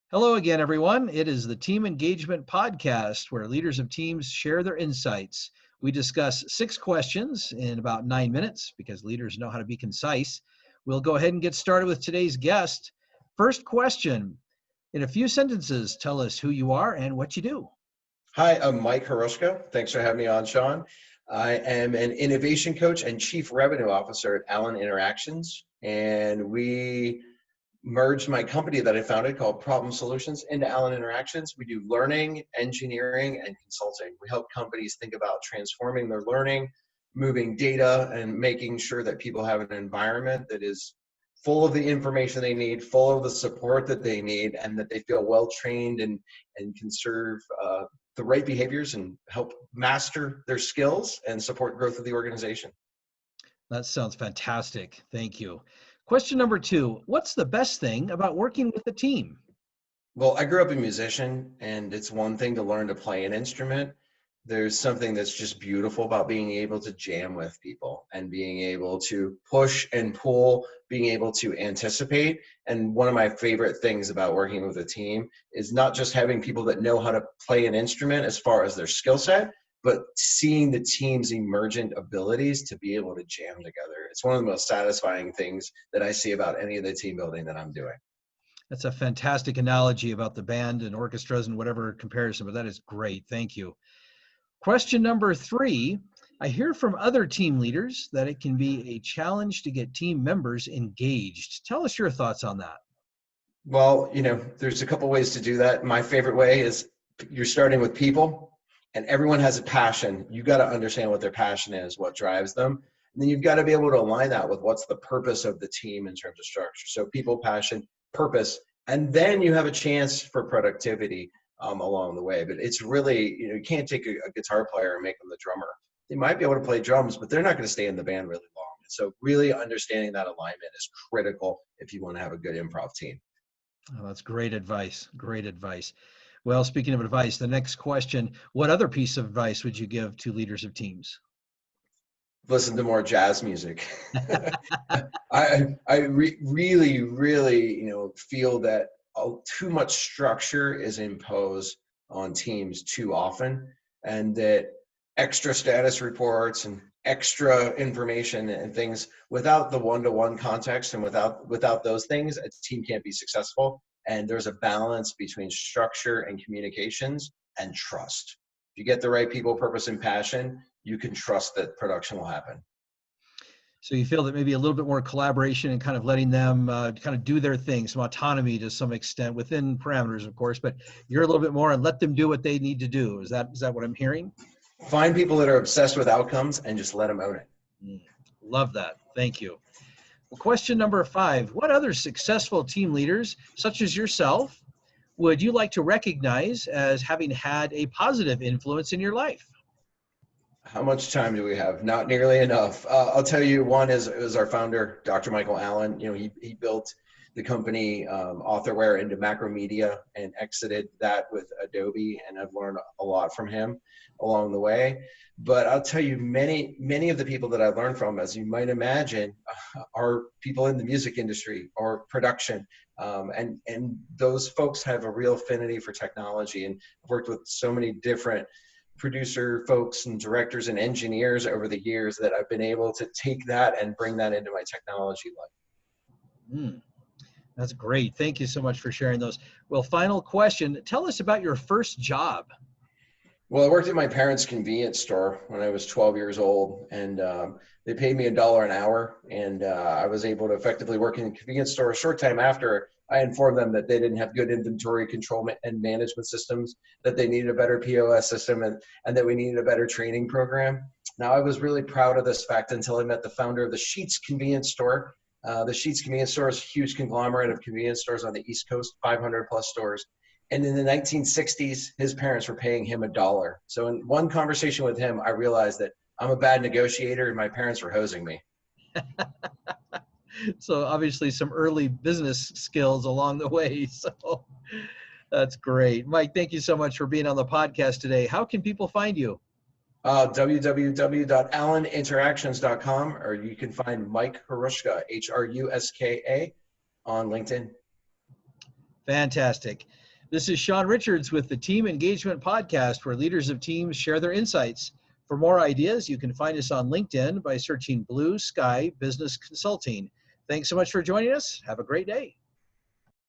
Hello again, everyone. It is the Team Engagement Podcast where leaders of teams share their insights. We discuss 6 questions in about 9 minutes because leaders know how to be concise. We'll go ahead and get started with today's guest. First question. In a few sentences, tell us who you are and what you do. Hi, I'm Mike Hruska. Thanks for having me on, Sean. I am an innovation coach and chief revenue officer at Allen Interactions, and we merged my company that I founded called Problem Solutions into Allen Interactions. We do learning, engineering, and consulting. We help companies think about transforming their learning, moving data, and making sure that people have an environment that is full of the information they need, full of the support that they need, and that they feel well trained and can serve the right behaviors and help master their skills and support growth of the organization. That sounds fantastic. Thank you. Question number 2. What's the best thing about working with a team? Well, I grew up a musician, and it's one thing to learn to play an instrument. There's something that's just beautiful about being able to jam with people and being able to push and pull, being able to anticipate. And one of my favorite things about working with a team is not just having people that know how to play an instrument as far as their skill set, but seeing the team's emergent abilities to be able to jam together. It's one of the most satisfying things that I see about any of the team building that I'm doing. That's a fantastic analogy about the band and orchestras and whatever comparison, but that is great. Thank you. Question number 3, I hear from other team leaders that it can be a challenge to get team members engaged. Tell us your thoughts on that. Well, there's a couple ways to do that. My favorite way is you're starting with people, and everyone has a passion. You got to understand what their passion is, what drives them. And then you've got to be able to align that with what's the purpose of the team in terms of structure. So people, passion, purpose, and then you have a chance for productivity along the way. But it's really, you can't take a guitar player and make them the drummer. They might be able to play drums, but they're not going to stay in the band really long. And so really understanding that alignment is critical if you want to have a good improv team. Oh, that's great advice. Great advice. Well, speaking of advice, the next question, what other piece of advice would you give to leaders of teams? Listen to more jazz music. Really, feel that too much structure is imposed on teams too often, and that extra status reports and extra information and things without the one-to-one context and without those things, a team can't be successful. And there's a balance between structure and communications and trust. If you get the right people, purpose, and passion, you can trust that production will happen. So you feel that maybe a little bit more collaboration and kind of letting them kind of do their thing, some autonomy to some extent within parameters, of course, but you're a little bit more and let them do what they need to do. Is that what I'm hearing? Find people that are obsessed with outcomes and just let them own it. Love that. Thank you. Well, question number 5, what other successful team leaders, such as yourself, would you like to recognize as having had a positive influence in your life? How much time do we have? Not nearly enough. I'll tell you, one is our founder, Dr. Michael Allen. He built the company Authorware into Macromedia and exited that with Adobe, and I've learned a lot from him along the way. But I'll tell you, many of the people that I learned from, as you might imagine, are people in the music industry or production. And those folks have a real affinity for technology, and I've worked with so many different producer folks and directors and engineers over the years that I've been able to take that and bring that into my technology life. That's great. Thank you so much for sharing those. Well, final question. Tell us about your first job. Well, I worked at my parents' convenience store when I was 12 years old, and they paid me $1 an hour, and I was able to effectively work in a convenience store. A short time after, I informed them that they didn't have good inventory control and management systems, that they needed a better POS system, and that we needed a better training program. Now, I was really proud of this fact until I met the founder of the Sheetz convenience store. The Sheetz convenience store is a huge conglomerate of convenience stores on the East Coast, 500 plus stores. And in the 1960s, his parents were paying him $1. So in one conversation with him, I realized that I'm a bad negotiator and my parents were hosing me. So obviously some early business skills along the way. So that's great. Mike, thank you so much for being on the podcast today. How can people find you? www.alleninteractions.com, or you can find Mike Hruska, Hruska, on LinkedIn. Fantastic. This is Sean Richards with the Team Engagement Podcast, where leaders of teams share their insights. For more ideas, you can find us on LinkedIn by searching Blue Sky Business Consulting. Thanks so much for joining us. Have a great day.